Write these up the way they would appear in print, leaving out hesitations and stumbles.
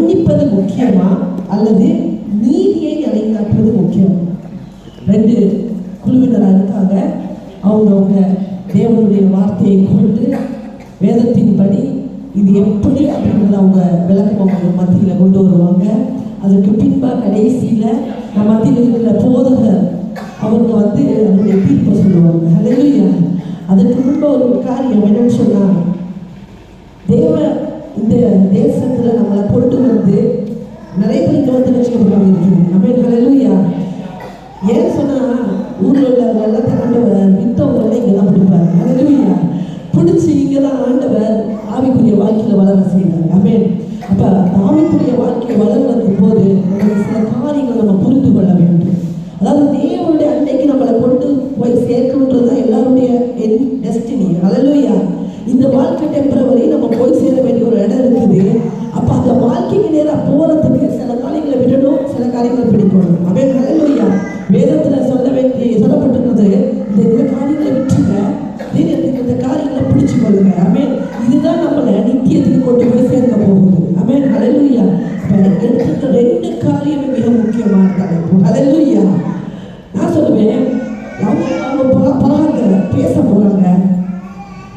மன்னிப்பது முக்கியமா அல்லது நீதியை நிலைநாட்டுவது முக்கியம்? ரெண்டு குழுவினராக இருக்காங்க. அவங்க தேவனுடைய வார்த்தையை கொண்டு வேதத்தின்படி இது எப்படி அப்படிங்கிறத அவங்க விளக்கம் அவங்க மத்தியில் கொண்டு வருவாங்க. அதுக்கு பின்பாக கடைசியில் நம்ம மத்தியில் இருக்கிற போதகர் அவங்க அதனுடைய தீர்ப்பை சொல்லுவாங்க. ஹல்லேலூயா. அதுக்கு முன்பு ஒரு காரியம் என்னன்னு சொன்னா, தேவ இந்த தேசத்துல நம்மளை கொண்டு நிறைய பேருக்கு ரட்சிக்கப்படுவாங்க இருக்குது. ஆமென். ஹல்லேலூயா. ஏன் சொன்னா, ஊர்ல உள்ள எல்லாத்தையும் ஆண்டவர் வித்தவங்களை இங்கதான் பிடிப்பாரு. ஹல்லேலூயா. பிடிச்சி இங்கதான் ஆண்டவர் ஆவிக்குரிய வாழ்க்கையில வளர செய்வார். ஆமென். அப்ப ஆவிக்குரிய வாழ்க்கையை வளர்வதற்கு போது சில காரியங்கள் நம்ம புரிந்து கொள்ள வேண்டும். அதாவது தேவனுடைய அன்னைக்கு நம்மளை கொண்டு போய் சேர்க்கணுன்றதுதான் எல்லாருடைய டெஸ்டினி. ஹல்லேலூயா. இந்த வாழ்க்கை டெம்பரவரி, நம்ம போய் சேர வேண்டிய ஒரு இடம் இருக்குது. அப்ப அந்த வாழ்க்கைக்கு நேராக போறதுக்கு சில காரியங்களை விடணும், சில காரியங்களை பிடிக்கணும். ஆமென். ஹல்லேலூயா. வேதத்துல சொல்லப்பட்டிருக்கிறது, இந்த காரியங்களை விட்டுங்க, இந்த காரியங்களை பிடிச்சு கொள்ளுங்க. ஆமென். இதுதான் நம்மளை நித்தியத்துக்கு கொண்டு போய் சேர்க்க போகுது. ஆமென். ஹல்லேலூயா. எடுத்துக்க ரெண்டு காரியமே மிக முக்கியமான தலைப்பு. ஹல்லேலூயா. நான் சொல்லுவேன், அவங்க பேச போறாங்க.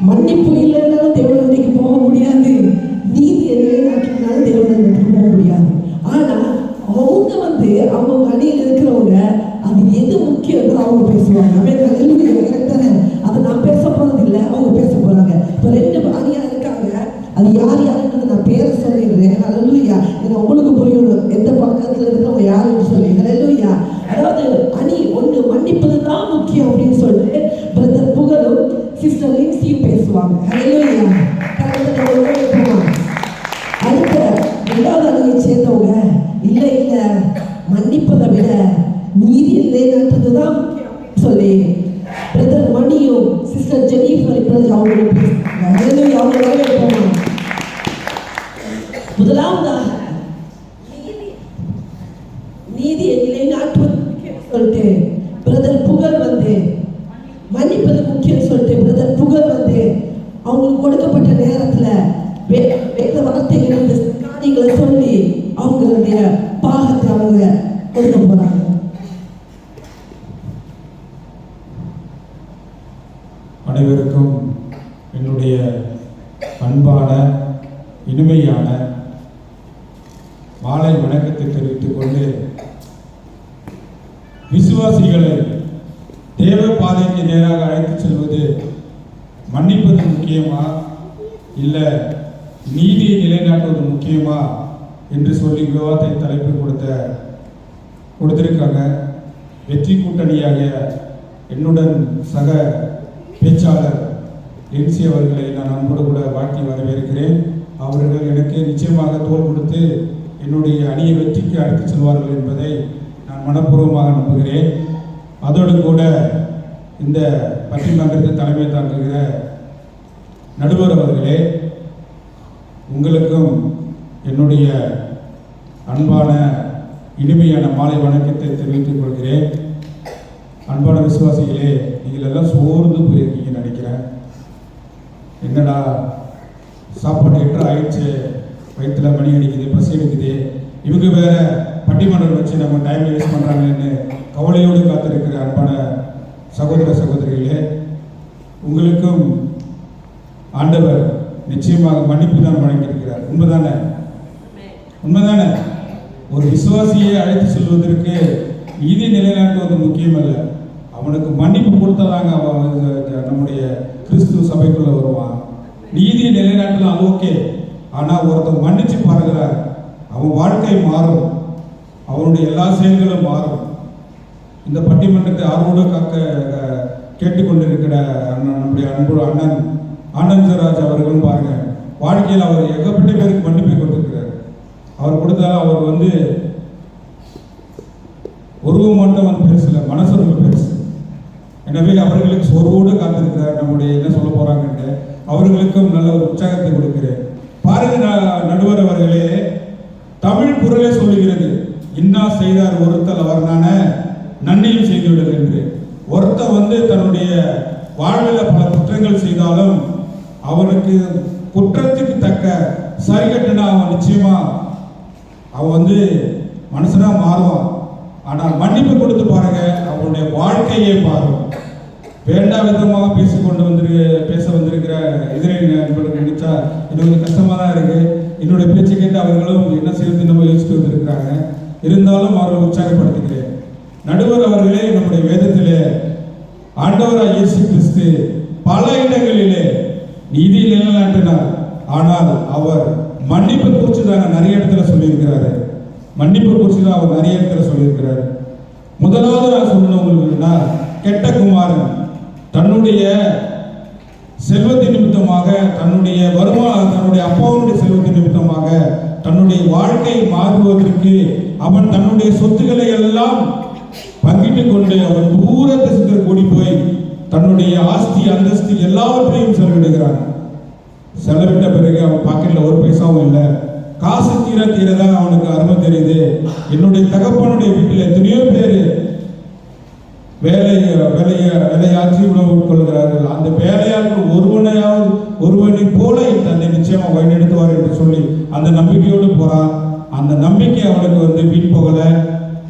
மன்னிப்பு இல்லைன்னாலும் தேவனுக்கு போக முடியாது, நீதி நிலைநாட்டினாலும் தேவனுக்கு போக முடியாது. ஆனா அவங்க அவங்க அணியில் இருக்கிறவங்க அது எது முக்கியம் அவங்க பேசுவாங்க. கரெக்டான அதை நான் பேச போறது இல்லை, அவங்க பேச போறாங்க. இப்போ ரெண்டு அணியா இருக்காங்க. அது யார் யாருன்றது நான் பேரை சொல்லிடுறேன். ஹல்லேலூயா. ஏன்னா உங்களுக்கு புரியணும் எந்த பக்கத்துல இருக்கிறவங்க யாருன்னு சொல்லி. ஹல்லேலூயா. அதாவது அணி ஒன்று மன்னிப்பது தான் முக்கியம் அப்படின்னு சொல்லிட்டு பிரதர் புகழும் சிஸ்டர் லின்சியும் பேசுவாங்க. ஹல்லேலூயா. அடுத்த ரெண்டாவது அணியை சேர்ந்தவங்க இல்லை இல்லை, மன்னிப்பதை விட நீதி நிலைநாட்டுறதுதான் முக்கியம் சொல்லி பிரதர் மணியும் சிஸ்டர் ஜெனிஃபர் அவங்களும் பேசுவாங்க. ஹல்லேலூயா. அவங்க முதலாவதாக நீதியை நிலைநாட்டுவது சொல்லிட்டு பிரதர் புகழ் மன்னிப்பது முக்கியம் சொல்லிட்டு பிரதர் புகழ் அவங்களுக்கு கொடுக்கப்பட்ட நேரத்துல வேத வார்த்தைகள் காரியங்களை சொல்லி அவங்களுடைய பாகத்தை அவங்க கொடுக்க போறாங்க. அனைவருக்கும் என்னுடைய அன்பான இனிமையான மாலை வணக்கத்தை தெரிவித்துக் கொண்டு, விசுவாசிகளை தேவ பாதைக்கு நேராக அழைத்து செல்வது மன்னிப்பது முக்கியமா இல்லை நீதியை நிலைநாட்டுவது முக்கியமா என்று சொல்லி விவாதத்தை தலைப்பு கொடுத்திருக்காங்க. வெற்றி கூட்டணியாக என்னுடன் சக பேச்சாளர் லின்சி அவர்களை நான் அன்போடு கூட வாழ்த்தி வரவேற்கிறேன். அவர்கள் எனக்கு நிச்சயமாக தோள் கொடுத்து என்னுடைய அணியை வெற்றிக்கு அழைத்து செல்வார்கள் என்பதை நான் மனப்பூர்வமாக நம்புகிறேன். அதோடு கூட இந்த பட்டிமன்றத்தை தலைமை தாங்குகிற நடுவர் அவர்களே, உங்களுக்கும் என்னுடைய அன்பான இனிமையான மாலை வணக்கத்தை தெரிவித்துக் கொள்கிறேன். அன்பான விசுவாசிகளே, நீங்கள் எல்லாம் சோர்ந்து போயிருக்கீங்கன்னு நினைக்கிறேன். என்னடா சாப்பாடு 8 ஆயிடுச்சு, வயிற்றுல மணி அடிக்குது, பசி எடுக்குது, இவங்க வேற பட்டிமன்றம் வச்சு நம்ம டைம் வேஸ்ட் பண்ணுறாங்கன்னு கவலையோடு காத்திருக்கிற அன்பான சகோதர சகோதரிகளே, உங்களுக்கும் ஆண்டவர் நிச்சயமாக மன்னிப்பு தான் வழங்கியிருக்கிறார். உண்மைதானே? உண்மைதானே? ஒரு விசுவாசியை அழைத்து செல்வதற்கு நீதி நிலைநாட்டுவது முக்கியம் அல்ல, அவனுக்கு மன்னிப்பு கொடுத்ததாங்க அவன் நம்முடைய கிறிஸ்துவ சபைக்குள்ள வருவான். நீதியை நிலைநாட்டலாம், அது ஓகே. ஆனால் ஒருத்தன் மன்னிச்சு பாருகிறார், அவன் வாழ்க்கை மாறும், அவனுடைய எல்லா செயல்களும் மாறும். இந்த பட்டிமன்றத்தை ஆர்வோடு கேட்டுக்கொண்டிருக்கிற நம்முடைய அன்பு அண்ணன் ஆனந்தராஜ் அவர்களும் பாருங்க, வாழ்க்கையில் அவர் ஏகப்பட்ட பேருக்கு மன்னிப்பை கொடுத்திருக்கிறார். அவர் கொடுத்தாலும் அவர் உருவம் மட்டும் பெருசு இல்லை, மனசு ரொம்ப பெருசு. எனவே அவர்களுக்கு சோர்வோடு காத்திருக்கிறார். நம்முடைய என்ன சொல்ல போறாங்கன்னு அவர்களுக்கும் நல்ல ஒரு உற்சாகத்தை கொடுக்கிறேன். பாருங்க நடுவர் அவர்களே, தமிழ் குறளே சொல்லுகிறது, இன்னா செய்தார் ஒருத்தல் அவர்னான நன்மையும் செய்துவிடுது என்று. ஒருத்தன் தன்னுடைய வாழ்வில் பல குற்றங்கள் செய்தாலும் அவனுக்கு குற்றத்துக்கு தக்க சரிகட்டுனா அவன் நிச்சயமா அவன் வந்து மனுஷனா மாறுவான். ஆனால் மன்னிப்பு கொடுத்து பாருங்க, அவனுடைய வாழ்க்கையே மாறும். வேண்டா விதமாக பேச வந்திருக்கிற எதிரை நண்பர்கள் நினைச்சா எனக்கு கொஞ்சம் கஷ்டமாக தான் இருக்கு. என்னுடைய பேச்சு கேட்டு அவர்களும் என்ன செய்வது நம்ம யோசிச்சுட்டு வந்திருக்கிறாங்க. இருந்தாலும் அவர்களை உற்சாகப்படுத்துகிறேன். நடுவர் அவர்களே, நம்முடைய வேதத்திலே ஆண்டவராய் இயேசு கிறிஸ்து பல இடங்களிலே நீதி நிலைநாட்டினார். ஆனால் அவர் மன்னிப்பு குறித்து தான் நிறைய இடத்துல சொல்லியிருக்கிறாரு. மன்னிப்பு குறித்து தான் அவர் நிறைய இடத்துல சொல்லியிருக்கிறார். முதலாவது நான் சொல்லணும் உங்களுக்குன்னா, கெட்ட குமாரன் தன்னுடைய செல்வத்தின் நிமித்தமாக, தன்னுடைய தன்னுடைய அப்பாவுடைய செல்வத்தின் நிமித்தமாக தன்னுடைய வாழ்க்கை மாறுவதற்கு அவன் தன்னுடைய சொத்துக்களை எல்லாம் பங்கிட்டு கொண்டு அவன் தூர தேசத்திற்கு ஓடி போய் தன்னுடைய ஆஸ்தி அந்தஸ்து எல்லாவற்றையும் செலவிடுகிறான். செலவிட்ட பிறகு அவன் பாக்கெட்ல ஒரு பைசாவும் இல்லை. காசு தீரதான் அவனுக்கு அருமை தெரியுது. என்னுடைய தகப்பனுடைய வீட்டில் எத்தனையோ பேர் வேலையாற்றி உணவு உட்கொள்கிறார்கள். அந்த வேலையாட்கள் ஒருவனை போல என் தந்தை நிச்சயமா வழிநடத்துவார் என்று சொல்லி அந்த நம்பிக்கையோடு போறான். அந்த நம்பிக்கை அவனுக்கு வந்து வீண் போகல.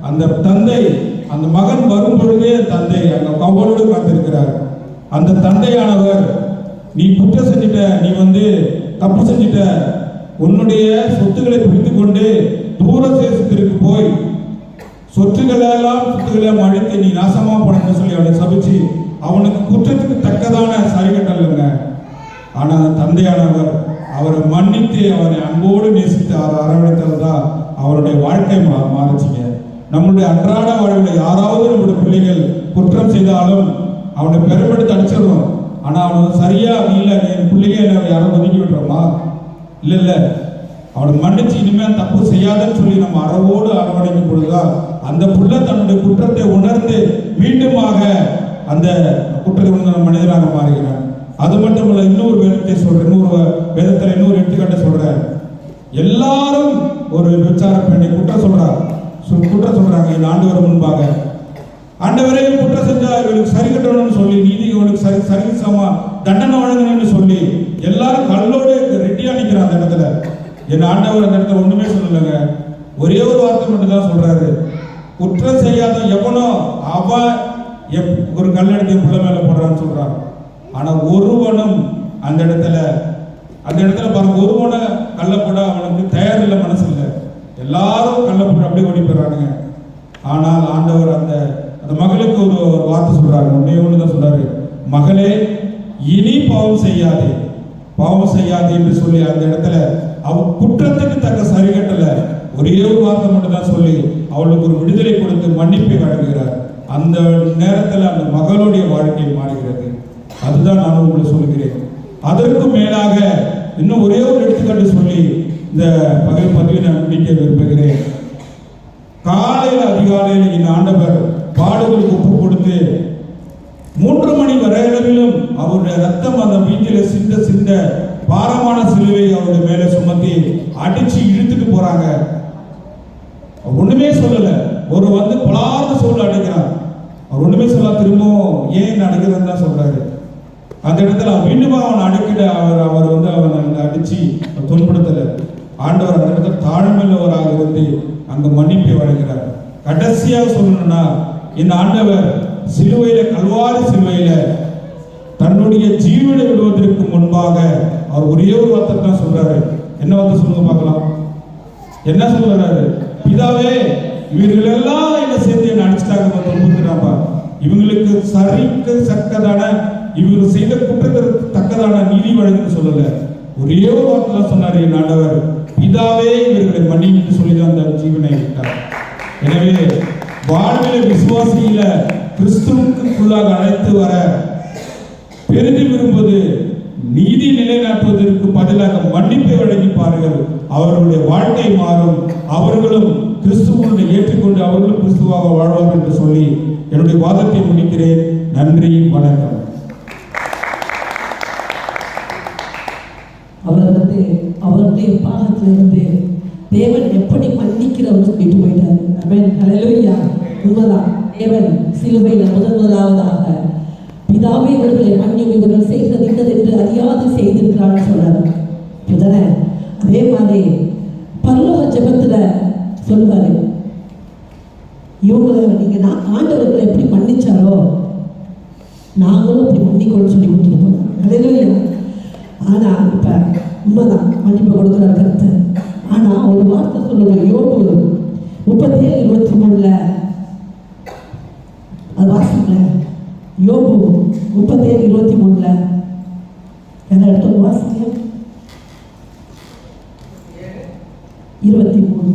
அந்த தந்தை, அந்த மகன் வரும் பொழுதே தந்தை அங்க கவலோடு காத்திருக்கிறார். அந்த தந்தையானவர், நீ குற்றம் செஞ்சிட்ட, நீ வந்து தப்பு செஞ்சிட்ட, உன்னுடைய சொத்துக்களை பிடித்து கொண்டு தூர தேசத்திற்கு போய் சொத்துக்களை அழித்து நீ நாசமா போனன்னு சொல்லி அவனை சபிச்சு அவனுக்கு குற்றத்துக்கு தக்கதான சரிகட்டல்ங்க. ஆனா தந்தையானவர் அவரை மன்னித்து அவரை அன்போடு நேசித்து அவர் அரவணைத்தது தான் அவருடைய வாழ்க்கை மாறிச்சுங்க. நம்மளுடைய அன்றாட வாழ்வில் யாராவது நம்முடைய பிள்ளைகள் குற்றம் செய்தாலும் அவனை பெருமெடுத்து அடிச்சிடணும். ஆனா அவனுக்கு சரியா இல்லை, என் பிள்ளைங்க யாரும் ஒதுக்கி விட்டுறோமா? இல்ல, அவனை மன்னிச்சு இனிமேல் தப்பு செய்யாதன்னு சொல்லி நம்ம அறவோடு அரவணைக்கும் பொழுதுதான் அந்த புள்ள தன்னுடைய குற்றத்தை உணர்ந்து மீண்டுமாக அந்த குற்றத்தை உணர்ந்த மனிதனாக மாறுகிறான். அது மட்டும் இல்ல, இன்னொரு வேதத்தை சொல்றேன், வேதத்துல இன்னொரு எடுத்துக்காட்ட சொல்றேன். எல்லாரும் ஒரு விசார பெண்ணை குற்றம் சொல்றாங்க இந்த ஆண்டவர் முன்பாக. ஆண்டவரே, குற்றம் செஞ்சா இவளுக்கு சரி கட்டணும்னு சொல்லி, நீதி இவனுக்கு சரிசமா தண்டனை வழங்கணும்னு சொல்லி எல்லாரும் கல்லோடு ரெட்டியா நிக்கிறான் அந்த இடத்துல. என் ஆண்டவர் அந்த இடத்துல ஒண்ணுமே சொல்லலைங்க. ஒரே ஒரு வார்த்தை மட்டும் தான் சொல்றாரு, குற்றம் செய்யாத எவனோ அவன் ஒரு கல்லெடுத்து புள்ள மேல போடுறான்னு சொல்றான். ஆனா ஒருவனும் அந்த இடத்துல பாருங்க, ஒருவனை கள்ளப்பட அவனுக்கு தயார் இல்லை, மனசு இல்லை. எல்லாரும் கள்ளப்பட்டு அப்படியே ஓடி போயிடுறானுங்க. ஆனால் ஆண்டவர் அந்த மகளுக்கு ஒரு வார்த்தை சொல்றாரு, ஒண்ணு தான் சொல்றாரு, மகளே இனி பாவம் செய்யாதே என்று சொல்லி அந்த இடத்துல அவன் குற்றத்துக்கு தக்க சரிகட்டல ஒரே ஒரு வார்த்தை மட்டும் தான் சொல்லி அவளுக்கு ஒரு விடுதலை கொடுத்து மன்னிப்பை வழங்குகிறார். அந்த நேரத்தில் அந்த மகளுடைய வாழ்க்கை மாறுகிறது. அதுதான் நான் உங்களுக்கு சொல்கிறேன். அதற்கு மேலாக இன்னும் ஒரே ஒரு எடுத்துக்காட்டு சொல்லி இந்த பதிவை நான் முடிக்க விரும்புகிறேன். காலையில் அதிகாலையில் இந்த ஆண்டவர் பாடுகளுக்கு ஒப்பு கொடுத்து 3 மணி வரையிலும் அவருடைய ரத்தம் அந்த வீட்டில் சிந்த பாரமான சிலுவை அவருடைய மேல சுமத்தி அடிச்சு இழுத்துட்டு போறாங்க. ஒண்ணுமே சொல்லல, ஒரு வந்து பலார்ந்த சூழல் அடிக்கிறார். அவர் ஒண்ணுமே சொல்ல, திரும்பவும் ஏன் அடிக்கிறதுன்னு தான் சொல்றாரு. அந்த இடத்துல மீண்டும் அவன் அடிக்கிட அவர் வந்து அவன் அடிச்சு துன்படுத்தல. ஆண்டவர் அந்த இடத்துல தாழ்மையுள்ளவராக இருந்து அங்க மன்னிப்பை வழங்குகிறார். கடைசியாக சொல்லணும்னா, இந்த ஆண்டவர் கல்வாரி சிலுவையில தன்னுடைய ஜீவனை விடுவதற்கு முன்பாக அவர் ஒரே ஒரு வார்த்தை தான் சொல்றாரு. என்ன வார்த்தை சொல்லுங்க பார்க்கலாம். என்ன சொல்றாரு? பிதாவே, இவர்கள் எல்லாம் என்ன சேர்த்து என்ன அடிச்சுட்டாங்க, துன்புறுத்தினாப்பா, இவங்களுக்கு சரிக்கு தக்கதான, இவர்கள் செய்த குற்றத்திற்கு தக்கதான நீதி வழங்குன்னு சொல்லல. ஒரே ஒரு வார்த்தை தான் சொன்னாரு என் ஆண்டவர், பிதாவே இவர்களை மன்னின்னு சொல்லிதான் அந்த ஜீவனை விட்டார். எனவே வாழ்வில விசுவாசியில கிறிஸ்துவுக்குள்ளாக அழைத்து வர பெரிது விரும்புவது நீதி நிலைநாட்டுவதற்கு பதிலாக மன்னிப்பை வழங்கி பாருங்கள். அவர்களுடைய வாழ்க்கை மாறும். அவர்களும் கிறிஸ்துவனை ஏற்றுக்கொண்டு அவர்களும் கிறிஸ்துவாக வாழ்வார்கள் என்று சொல்லி என்னுடைய வாதத்தை முடிக்கிறேன். நன்றி, வணக்கம். அவருடைய பாகத்திலிருந்து தேவன் எப்படி மன்னிக்கிறவங்க சொல்லிட்டு போயிட்டாரு. ஆமென், ஹல்லேலூயா. உண்மைதான். தேவன் சிலுவையில் முதலாவதாக பிதாவே இவர்களை மன்னியும், இவர்கள் செய்கிறது இன்னது என்று அறியாது செய்திருக்கிறான்னு சொல்றாரு. அதே மாதிரி பரலோக ஜெபத்துல சொல்லுவாரு, இவங்களை நீங்க ஆண்டவர்களை எப்படி மன்னிச்சாரோ நாங்களும் அப்படி மன்னிக்கணும்னு சொல்லி கொடுத்துருப்போம். ஹல்லேலூயா. ஆனா இப்ப உண்மைதான், மன்னிப்பு கொடுக்குற கருத்து. ஆனா ஒரு வார்த்தை சொல்லுங்க, யோபு 37:23 அது வாசிக்கல. யோபு 37:23 எந்த இடத்துல வாசிக்க? 23.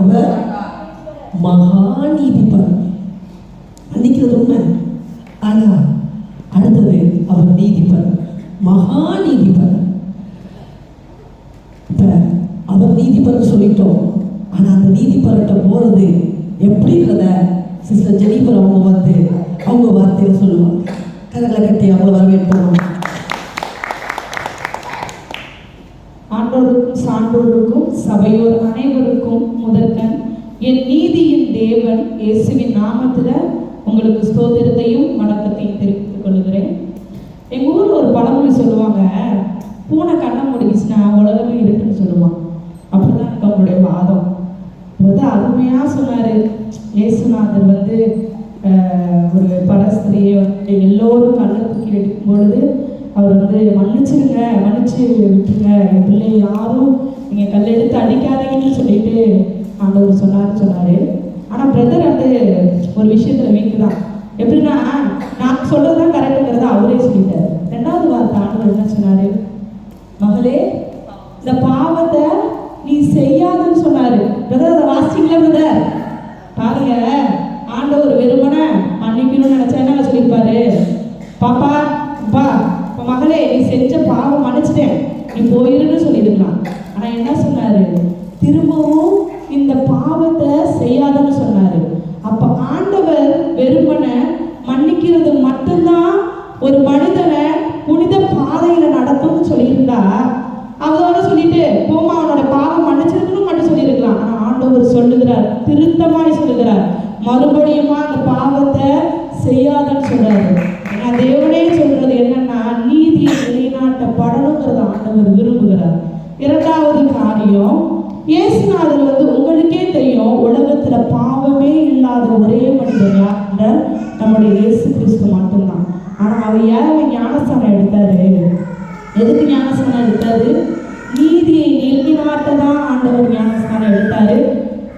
அவர் மகாநீதிபர். மன்னிக்கிறது உண்மை, ஆனா அடுத்தது அவர் நீதிபர், மகாநீதிபர். இப்ப அவர் நீதிபர் சொல்லிட்டோம், ஆனா அந்த நீதிபர்கிட்ட போறது எப்படின்றத சிஸ்டர் ஜெனிஃபர் அவங்க வார்த்தையில சொல்லுவாங்க. கரங்களை கட்டி அவங்கள வரவேற்போம். ஆண்டோருக்கும் சான்றோருக்கும் சபையோர் அனைவருக்கும் முதற்கண் என் நீதியின் தேவன் இயேசுவின் நாமத்துல உங்களுக்கு ஸ்தோத்திரத்தையும் வணக்கத்தையும் தெரிவித்துக் கொள்கிறேன். எங்க ஊர்ல ஒரு பழமொழி சொல்லுவாங்க, பூனை கண்ணை மூடிச்சுன்னா உலகமே இருக்குன்னு சொல்லுவாங்க. அப்படிதான் எனக்கு அவங்களுடைய வாதம். அருமையா சொன்னாரு. இயேசுநாதர் ஒரு பரஸ்திரியை எல்லோரும் கண்ணை தூக்கி எடுக்கும் பொழுது அவர் மன்னிச்சிருங்க, மன்னிச்சு விட்டுருங்க, என் பிள்ளை யாரும் நீங்கள் கல்லெடுத்து அடிக்காதீங்கன்னு சொல்லிட்டு ஆண்டவர் சொன்னாரு. ஆனால் பிரதர் ஒரு விஷயத்துல வீக்கு தான். எப்படின்னா, நான் சொல்றதுதான் கரெக்டுங்கிறத அவரே சொல்லிட்டாரு. ரெண்டாவது வார்த்தை ஆண்டவர் என்ன சொன்னாரு? மகளே, இந்த பாவத்தை நீ செய்யாதுன்னு சொன்னாரு. பிரதர் அதை வாசிக்கல பிரதர்? பாருங்க, ஆண்டவர் வெறுமனை மன்னிக்கணும்னு நினைச்சா என்ன சொல்லியிருப்பாரு? பாப்பா மகளே, நீ செஞ்ச பாவம் மன்னிச்சிட்டேன், நீ போயிருன்னு சொல்லியிருக்கலாம். ஆனா என்ன சொன்னாரு? திரும்பவும் இந்த பாவத்தை செய்யாதுன்னு சொன்னாரு. அப்ப ஆண்டவர் வெறுமனை மன்னிக்கிறது மட்டும்தான் ஒரு மனிதனை புனித பாதையில நடத்தும்னு சொல்லியிருந்தா அதோட சொல்லிட்டு போமா அவனோட பாவம் மன்னிச்சிருக்கணும் மட்டும் சொல்லியிருக்கலாம். ஆனா ஆண்டவர் சொல்லுகிறார், திருத்தமாய் சொல்லுகிறார், மறுபடியுமா அந்த பாவத்தை செய்யாதன்னு சொல்றாரு. ஏன்னா தேவனே சொல்றது என்னன்னா, நீதியை நிலைநாட்டப்படணுங்கிறத ஆண்டவர் விரும்புகிறார். இரண்டாவது காரியம், இயேசுநாதர் உங்களுக்கே தெரியும், உலகத்துல பாவமே இல்லாத ஒரே மனிதர் யாருன்னா நம்முடைய இயேசு கிறிஸ்து மட்டும்தான். ஆனா அவர் யாரை ஞானஸ்தானம் எடுத்தாரு? எதுக்கு ஞானஸ்தானம் எடுத்தாரு? நீதியை நிலைநாட்டதான் ஆண்டவர் ஞானஸ்தானம் எடுத்தாரு.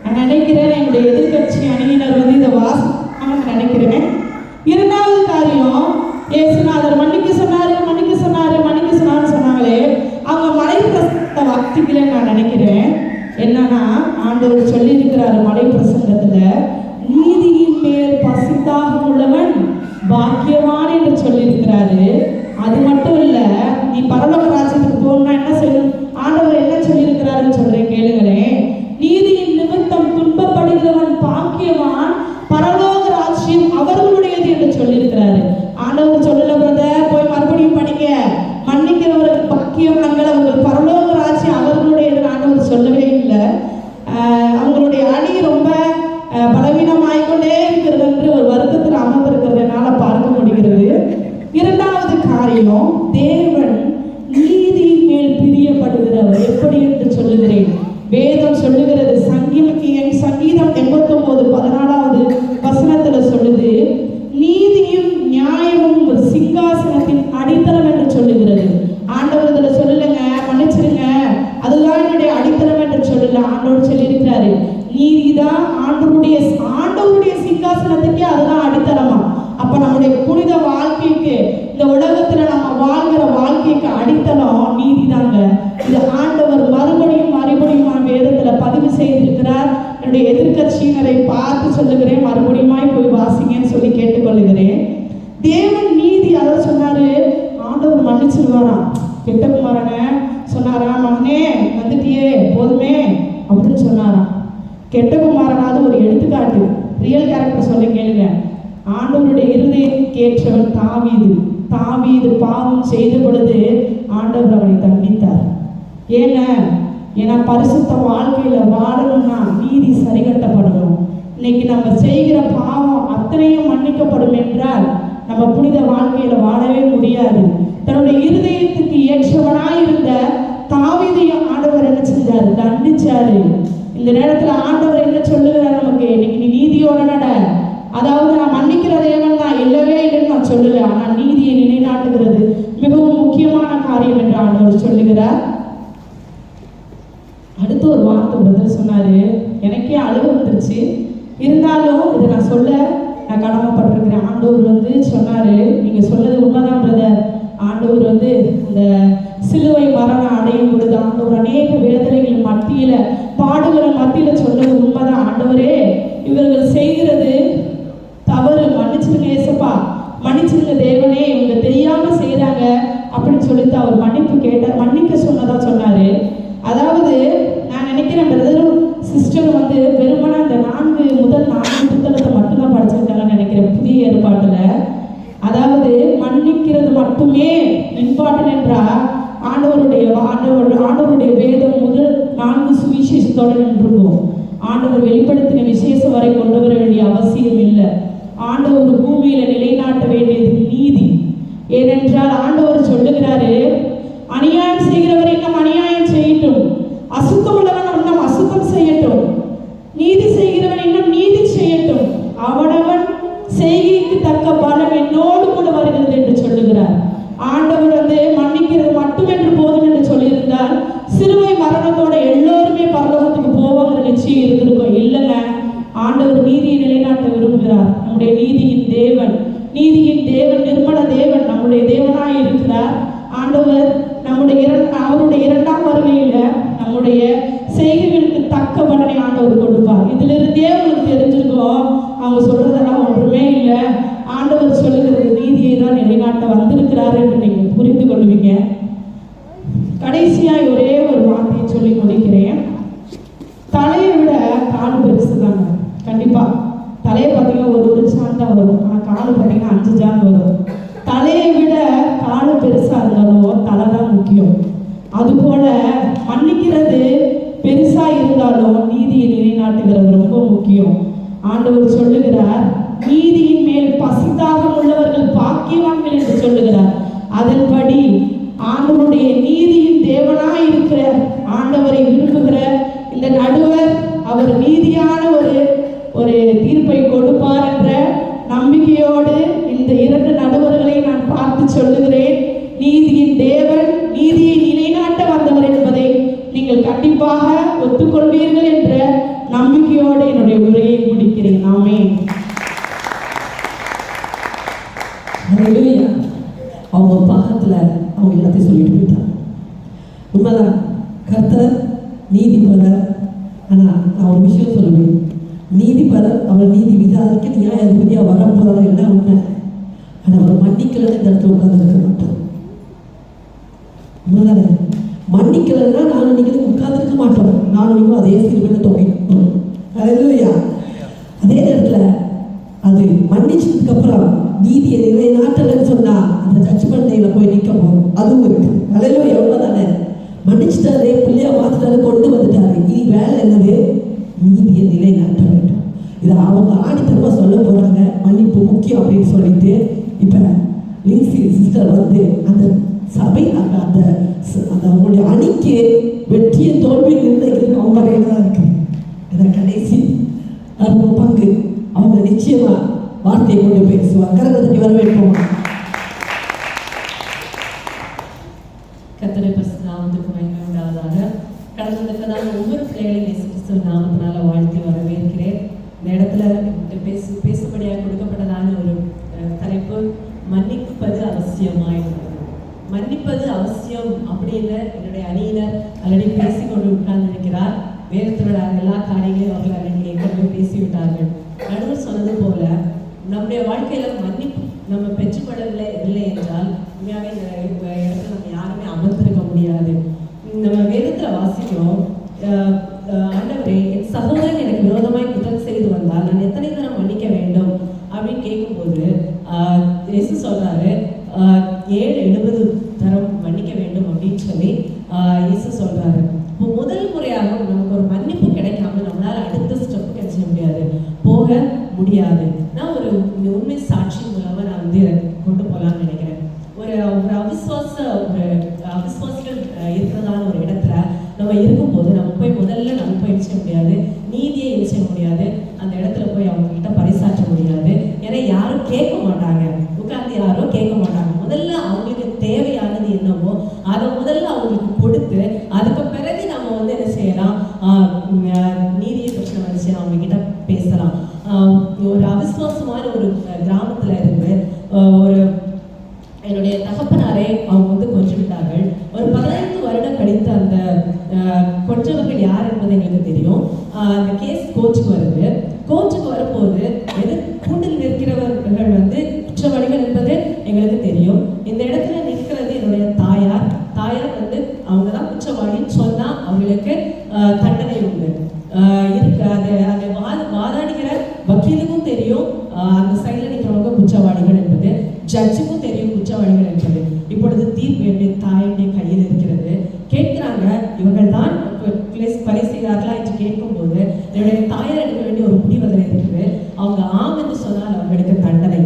நான் நினைக்கிறேன் என்னுடைய எதிர்கட்சி அணியினர் இதை வாசிப்பாங்கன்னு நினைக்கிறேன். இரண்டாவது காரியம், இயேசுநாதர் மன்னிக்க சொன்னாருன்னு சொன்னாங்களே, அவங்க மலை பிரசங்கத்தை வாசிக்கலன்னு நான் நினைக்கிறேன். என்னன்னா, ஆண்டவர் சொல்லி இருக்கிறாரு மலை பிரசங்கத்துல, நீதியின் மேல் பசித்தாக உள்ளவன் பாக்கியவான் என்று சொல்லி இருக்கிறாரு. அது மட்டும் இல்ல, நீ பரலோக ராஜ்யத்துக்கு போகணும்னா என்ன செய்யணும்? ஆண்டவர் என்ன சொல்லி இருக்கிறாருன்னு சொல்றேன், கேளுங்களேன். நீதியின் நிமித்தம் துன்பப்படுகிறவன் பாக்கியவான், பரலோக ராஜ்யம் அவர்களுடையது என்று சொல்லி இருக்கிறாரு. ஆண்டவர் சொல்லல பிரதர், போய் மறுபடியும் படிக்க, மன்னிக்கிறவருக்கு பாக்கியவான்கள், அவர்கள் பரலோக ராஜ்யம் அவர்களுடையது ஆண்டவர் சொல்லவே இல்லை. அவங்களுடைய அணி ரொம்ப பலவீனமாய்கொண்டே இருக்கிறது என்று ஒரு வருத்தத்தில் அமர்ந்திருக்கிறதுனால பார்க்க முடிகிறது. இரண்டாவது காரியம், தேவன் நீதி மேல் பிரியப்படுகிறவர். எப்படி என்று சொல்லுகிறேன், வேதம் சொல்லுகிறது. சங்கீதம் 89:14 வசனத்துல சொல்லுது, நீதியும் நியாயமும் ஒரு சிங்காசனத்தின் அடித்தளம் என்று சொல்லுகிறது. ஆண்டவர் இதுல சொல்லலைங்க, மன்னிச்சிருங்க, அதுதான் என்னுடைய அடித்தளம் என்று சொல்லல. ஆண்டவர் சொல்லியிருக்கிறாரு, நீதிதான் ஆண்டவருடைய சிங்காசனத்துக்கே அதுதான் அடித்தளமா. அப்ப நம்முடைய புனித வாழ்க்கைக்கு, இந்த உலகத்துல நம்ம வாழ்கிற வாழ்க்கைக்கு அடித்தளம் நீதிதாங்க. இது ஆண்டவர் மறுபடியும் வேதத்துல பதிவு செய்திருக்கிறார். என்னுடைய எதிர்கட்சியினரை பார்த்து சொல்லுகிறேன், மறுபடியும் போய் வாசிங்கன்னு சொல்லி கேட்டுக்கொள்ளுகிறேன். தேவன் நீதி அதாவது சொன்னாரு, ஆண்டவர் மன்னிச்சிருவாராம். கெட்ட குமாரனை சொன்னாரா, மகனே வந்துட்டியே போதுமே அப்படின்னு சொன்னாராம். கெட்ட குமாரனாவது ஒரு எடுத்துக்காட்டு, ரியல் கேரக்டர் சொல்ல கேளுங்க. ஆண்டவருடைய இருதயத்துக்கு ஏற்றவன் தாவீது பாவம் செய்த பொழுது ஆண்டவர் அவனை தண்டித்தார். ஏன்னா பரிசுத்த வாழ்க்கையில வாழணும்னா நீதி சரிகட்டப்படணும். இன்னைக்கு நம்ம செய்கிற பாவம் அத்தனையும் மன்னிக்கப்படும் என்றால் நம்ம புனித வாழ்க்கையில வாழவே முடியாது. தன்னுடைய இருதயத்துக்கு ஏற்றவனாய் இருந்த தாவீதையும் ஆண்டவர் என்ன செஞ்சாரு? தண்டிச்சாரு. இந்த நேரத்துல ஆண்டவர் என்ன சொல்லுகிறார் நமக்கு? இன்னைக்கு நீ நீதியோட நட. அதாவது நான் மன்னிக்கிற தேவன் தான், இல்லவே இல்லைன்னு நான் சொல்லல, ஆனா நீதியை நிலைநாட்டுகிறது மிகவும் முக்கியமான காரியம் என்று ஆண்டவர் சொல்லுகிறார். அடுத்து ஒரு வார்த்தை பிரதர் சொன்னாரு, எனக்கே அழுக வந்துருச்சு. இருந்தாலும் இதை நான் சொல்ல நான் கடமைப்பட்டிருக்கிறேன். ஆண்டவர் சொன்னாரு, நீங்க சொன்னது உண்மைதான் பிரதர். ஆண்டவர் இந்த சிலுவை மரணம் அடையும் பொழுது ஆண்டவர் அநேக வேதனைகள் மத்தியில, பாடுகள் மத்தியில சொன்னது உண்மைதான். ஆண்டவரே, இவர்கள் செய்கிறது தவறு, மன்னிச்சிருங்க ஏசப்பா, மன்னிச்சிருங்க தேவனே, இவங்க தெரியாம செய்யறாங்க அப்படின்னு சொல்லிட்டு அவர் மன்னிப்பு கேட்டார், மன்னிக்க சொன்னதா சொன்னாரு. அதாவது நான் நினைக்கிறேன் பிரதரும் சிஸ்டரும் வெறுமனா அந்த முதல் 4 புத்தகத்தை மட்டும்தான் படிச்சிருக்காங்கன்னு நினைக்கிறேன் புதிய ஏற்பாட்டுல. அதாவது மன்னிக்கிறது மட்டுமே இம்பார்ட்டன் என்றா ஆண்டவருடைய வேதம் முதல் 4 சுவிசேஷத்தோட நின்றுக்கும். ஆண்டவர் வெளிப்படுத்தின விசேஷம் வரை கொண்டு வர வேண்டிய அவசியம் இல்லை. ஆண்டவர் பூமியில நிலைநாட்ட வேண்டியது நீதி. ஏனென்றால் ஆண்டவர் சொல்லுகிறாரு, அநியாயம் செய்கிறவர் இன்னும் அநியாயம் செய்யட்டும், அசுத்தம் உள்ளவன் இன்னும் அசுத்தம் செய்யட்டும், நீதி செய்கிறவன் இன்னும் நீதி செய்யட்டும், அவனவன் செய்கைக்கு தக்க பலம் என்னோடு கூட வருகிறது என்று சொல்லுகிறார். ஆண்டவர் மன்னிக்கிறது மட்டும் என்று போதும் என்று சொல்லியிருந்தால் சிலுவை மரணத்தோட எல்லோருமே பரலோகத்துக்கு போவாங்க நிச்சயம் இருந்திருக்கும். இல்லைங்க, ஆண்டவர் நீதியை நிலைநாட்ட விரும்புகிறார். நம்முடைய நீதியின் தேவன் நிர்மல தேவன் நம்முடைய தேவனாய் இருக்கிறார். ஆண்டவர் அவருடைய 2ஆம் வருகையில நம்முடைய செய்கைகளுக்கு தக்க பலனை ஆண்டவர் கொடுப்பார். இதுல இருந்தே உங்களுக்கு தெரிஞ்சிருக்கோம், அவங்க சொல்றதெல்லாம் ஒன்றுமே இல்லை, ஆண்டவர் சொல்லுகிறது நீதியை தான் நிலைநாட்ட வந்திருக்கிறார் என்று நீங்க புரிந்து கொள்வீங்க. கடைசியாய் ஒரே ஒரு வார்த்தையை சொல்லி முடிக்கிறேன். தலையை விட கால் பெருசு தாங்க. கண்டிப்பா தலையை பார்த்தீங்கன்னா ஒரு சான் தான் வரும், ஆனால் கால் பார்த்தீங்கன்னா 5 ஜான் வரும். தலையை விட கால் பெருசா இருந்தாலும் தலை தான் முக்கியம். அதுபோல மன்னிக்கிறது பெருசா இருந்தாலும் நீதியை நிலைநாட்டுகிறது ரொம்ப முக்கியம். ஆண்டவர் சொல்லுகிறார், நீதியின் மேல் பசிதாகம் உள்ளவர்கள் பாக்கியவான்கள் என்று சொல்லுகிறார். அதன்படி ஆண்டவருடைய நீதியின் தேவனாய் இருக்கிற ஆண்டவரை விரும்புகிற இந்த நடுவர் அவர் நீதியான ஒரு தீர்ப்பை கொடுப்பார் என்ற நம்பிக்கையோடு இந்த 2 நடுவர்களை நான் பார்த்து சொல்லுகிறேன். நீதியின் தேவன் நீதியை நிலைநாட்ட வந்தவர் என்பதை நீங்கள் கண்டிப்பாக ஒத்துக்கொள்வீர்கள் என்ற நம்பிக்கையோடு என்னுடைய உரையை முடிக்கிறேன். ஆமென். அவங்க பாகத்துல அவங்க எல்லாத்தையும் சொல்லிட்டு போயிட்டாங்க. உண்மைதான், கர்த்தர் நீதிபரர். ஆனா நான் ஒரு விஷயம் சொல்லுவேன், நீதிபரர் அவர் நீதி விசாரிக்க நியாயாதிபதியா வரப்போறதா எல்லாம் உண்மை. ஆனா அவர் மன்னிக்கலன்னு இந்த இடத்துல உட்கார்ந்து இருக்க மாட்டோம். உண்மைதானே? மன்னிக்கலன்னா நானும் நீங்களும் உட்கார்ந்து இருக்க மாட்டோம். நானும் நீங்களும் அதே சிறுவனை தொகையிட்டோம். அதே நேரத்துல அது மன்னிச்சதுக்கு அப்புறம் நீதியை நிலைநாட்டலன்னு சொன்னா அந்த ஜட்ஜ்மெண்ட்ல போய் நிற்க போகும். அதுவும் இருக்கு. அல்லேலூயா. எவ்வளவுதானே? மன்னிச்சுட்டாரு, பிள்ளையா பார்த்துட்டாரு, கொண்டு வந்துட்டாரு. இனி வேலை என்னது? நீதியை நிலைநாட்ட வேண்டும். இதை அவங்க ஆணித்தரமா சொல்ல போறாங்க, மன்னிப்பு முக்கியம் அப்படின்னு சொல்லிட்டு. இப்ப லின்சி சிஸ்டர் அந்த சபை அந்த அவங்களுடைய அணிக்கு வெற்றியை தோல்வி நிர்ணயிக்கிறது அவங்க கையில தான் இருக்கு. இதை கடைசி பங்கு அவங்க நிச்சயமா வார்த்தையை கொண்டு பேசுவார். கரங்களை தட்டி வரவேற்போம். கர்த்தருடைய பரிசுத்த நாமத்துக்கு மகிமை உண்டாவதாக. கடந்ததற்கான ஒவ்வொரு பிள்ளைகளையும் இயேசு கிறிஸ்துவின் நாமத்தினால வாழ்த்தி வரவேற்கிறேன். இந்த இடத்துல பேசும்படியாக கொடுக்கப்பட்டதான ஒரு தலைப்பு, மன்னிப்பது அவசியமாய். மன்னிப்பது அவசியம் அப்படின்னு என்னுடைய அணியினர் ஆல்ரெடி பேசிக்கொண்டு உட்கார்ந்திருக்கிறார். வேதத்தோட எல்லா காரியங்களையும் அவர்கள் ஏற்கனவே பேசிவிட்டார்கள். நடுவர் சொன்னது போல நம்முடைய வாழ்க்கையில மன்னிப்பு நம்ம பெற்றுக்கொள்ளவில்லை இல்லை என்றால் உண்மையாவே இந்த இடத்துல நம்ம யாருமே அமர்ந்திருக்க முடியாது. நம்ம வேதத்துல வாசிக்கிறோம், ஆண்டவரே என் சகோதரன் எனக்கு விரோதமாய் குற்றம் செய்து வந்தால் நான் எத்தனை தரம் மன்னிக்க வேண்டும் அப்படின்னு கேட்கும்போது இயேசு சொல்றாரு 770 தரம் மன்னிக்க வேண்டும் அப்படின்னு சொல்லி இயேசு சொல்றாரு. இப்போ முதல் முறையாக நமக்கு ஒரு மன்னிப்பு கிடைக்காம நம்மளால அடுத்த ஸ்டெப்புக்கு செய்ய முடியாது, போக முடியாது. நான் ஒரு உண்மை சாட்சி மூலமா நான் ஒரு அவிசுவாசிகள் இருக்கிறதான ஒரு இடத்துல நம்ம இருக்கும்போது நம்ம போய் முதல்ல நம்ம போய் செய்ய முடியாது, நீதியை செய்ய முடியாது, அந்த இடத்துல போய் அவங்க கிட்ட பறைசாற்ற முடியாது. ஏன்னா யாரும் கேட்க மாட்டாங்க, உட்கார்ந்து யாரும் கேட்க மாட்டாங்க. முதல்ல அவங்களுக்கு தேவையானது என்னவோ அதை முதல்ல அவங்களுக்கு கொடுத்து அதுக்கு பிறகு நம்ம என்ன செய்யலாம், நீதியை பற்றி நம்ம என்ன செய்யலாம், அவங்க கிட்ட பேசலாம். ஒரு அவிசுவாசமான ஒரு கிராமத்துல இருந்து ஒரு என்னுடைய தகப்பனாரை அவங்க கொஞ்சம் விட்டார்கள். ஒரு 15 வருடம் கழித்து அந்த கொஞ்சவர்கள் யார் என்பது எங்களுக்கு தெரியும். அந்த கேஸ் கோர்ட்டுக்கு வருது. கோர்ட்டுக்கு வரும்போது கூண்டில் நிற்கிறவர்கள் குற்றவாளிகள் என்பது எங்களுக்கு தெரியும். இந்த இடத்துல நிற்கிறது என்னுடைய தாயார். அவங்க தான் குற்றவாளின்னு சொன்னா அவங்களுக்கு தண்டனை உண்டு இருக்கு. அதை வாதாடுகிற வக்கீலுக்கும் தெரியும் அந்த சைடில் நிற்கிறவங்க குற்றவாளிகள் என்பது, ஜட்ஜுக்கும் தெரியும் குற்றவாளிகள் என்பது. இப்பொழுது தீர்ப்பு என்னுடைய தாயுடைய கையில் இருக்கிறது. கேட்கிறாங்க, இவர்கள் தான் கொலை செய்தார்களா என்று கேட்கும்போது என்னுடைய தாயார் எடுக்க வேண்டிய ஒரு முடிவதில் இருக்குது. அவங்க ஆம் என்று சொன்னால் அவர்களுக்கு தண்டனை,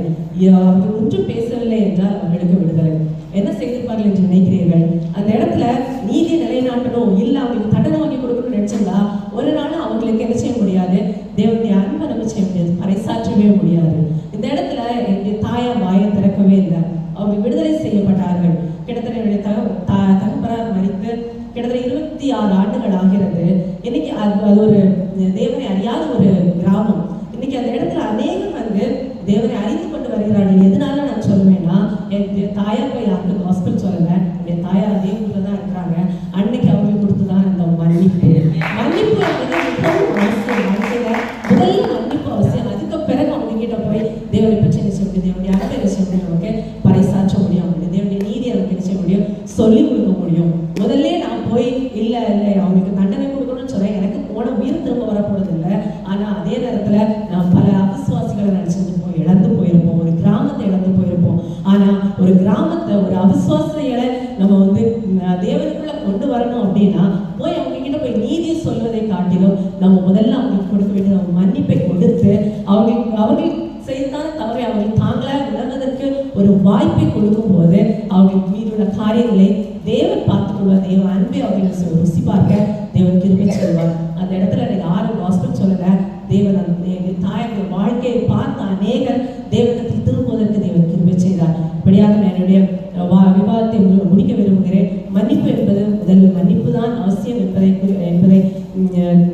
அவர்கள் ஒன்றும் பேசவில்லை என்றால் அவர்களுக்கு விடுதலை. என்ன செய்திருப்பார்கள் என்று நினைக்கிறீர்கள்? அந்த இடத்துல நீதியை நிலைநாட்டணும், இல்லை அவங்களுக்கு தண்டனை வாங்கி கொடுக்கணும்னு நினைச்சிருந்தா ஒரு நாள் அவங்களுக்கு என்ன செய்ய முடியாது, தேவனுடைய அன்பை நம்ம செய்ய முடியாது, பறைசாற்றவே முடியாது. இந்த இடத்துல என்னுடைய தாயார் வாயை திறக்கவே இல்லை. அவங்க விடுதலை செய்யப்பட்டார்கள். கிட்டத்தட்ட என்னுடைய தகப்பனார் மரித்து கிட்டத்தட்ட 26 ஆண்டுகள் ஆகிறது. இன்னைக்கு அது ஒரு தேவனை அறியாத ஒரு கிராமம். இன்னைக்கு அந்த இடத்துல அநேகம் தேவனை அறிந்து கொண்டு வருகிறார்கள். எதனால நான் சொல்லுவேன்னா, என் தாயார் போய் யாருக்கு ஹாஸ்பிட்டல் சொல்லலை, என் தாயார் அதே ஊரில் தான் இருக்கிறாங்க. அன்னைக்கு அவங்களுக்கு கொடுத்துதான் அந்த மன்னிப்பு முதல்ல மன்னிப்பு அவசியம். அதுக்கு பிறகு அவங்க கிட்ட போய் தேவனை பற்றி என்ன செய்ய முடியும், தேவனுடைய அன்பை என்ன செய்ய முடியும், நமக்கு பறைசாற்ற முடியும், தேவனுடைய நீதியை நமக்கு என்ன செய்ய முடியும், சொல்லிக் கொடுக்க முடியும். முதல்ல நான் போய் இல்லை அவங்களுக்கு தண்டனை கொடுக்கணும்னு சொல்றேன், எனக்கு போன உயிர் திரும்ப வரப்போறது இல்லை. ஆனா அதே நேரத்துல நான் பல அவிசுவாசிகளை நினைச்சிட்டு இழந்து போயிருப்போம், ஒரு கிராமத்தை இழந்து போயிருப்போம். ஆனா ஒரு கிராமத்தை, ஒரு அவிசுவாசிகளை நம்ம தேவனுக்குள்ள கொண்டு வரணும் அப்படின்னா போய் அவங்க கிட்ட போய் நீதியை சொல்வதை காட்டிலும் நம்ம முதல்ல அவங்களுக்கு கொடுக்க வேண்டிய மன்னிப்பை கொடுத்து அவர்கள் செய்தான தவறை அவர்கள் தாங்களாக உணர்வதற்கு ஒரு வாய்ப்பை கொடுக்கும் போது அவங்களுக்கு மீதுள்ள காரியங்களை தேவன் பார்த்துக் கொள்வார். தேவ அன்பை அவர்கள் ருசி பார்க்க தேவன் கிருபை செய்வார். அந்த இடத்துல எனக்கு யாரும் ஹாஸ்பிட்டல் சொல்லல, தேவன் அந்த தாயுடைய வாழ்க்கையை பார்த்து அநேகர் தேவனத்தில் திரும்புவதற்கு தேவன் கிருபை செய்தார். இப்படியாக நான் என்னுடைய விவாதத்தை முடிக்க விரும்புகிறேன். மன்னிப்பு என்பது முதல் மன்னிப்பு தான் அவசியம் என்பதை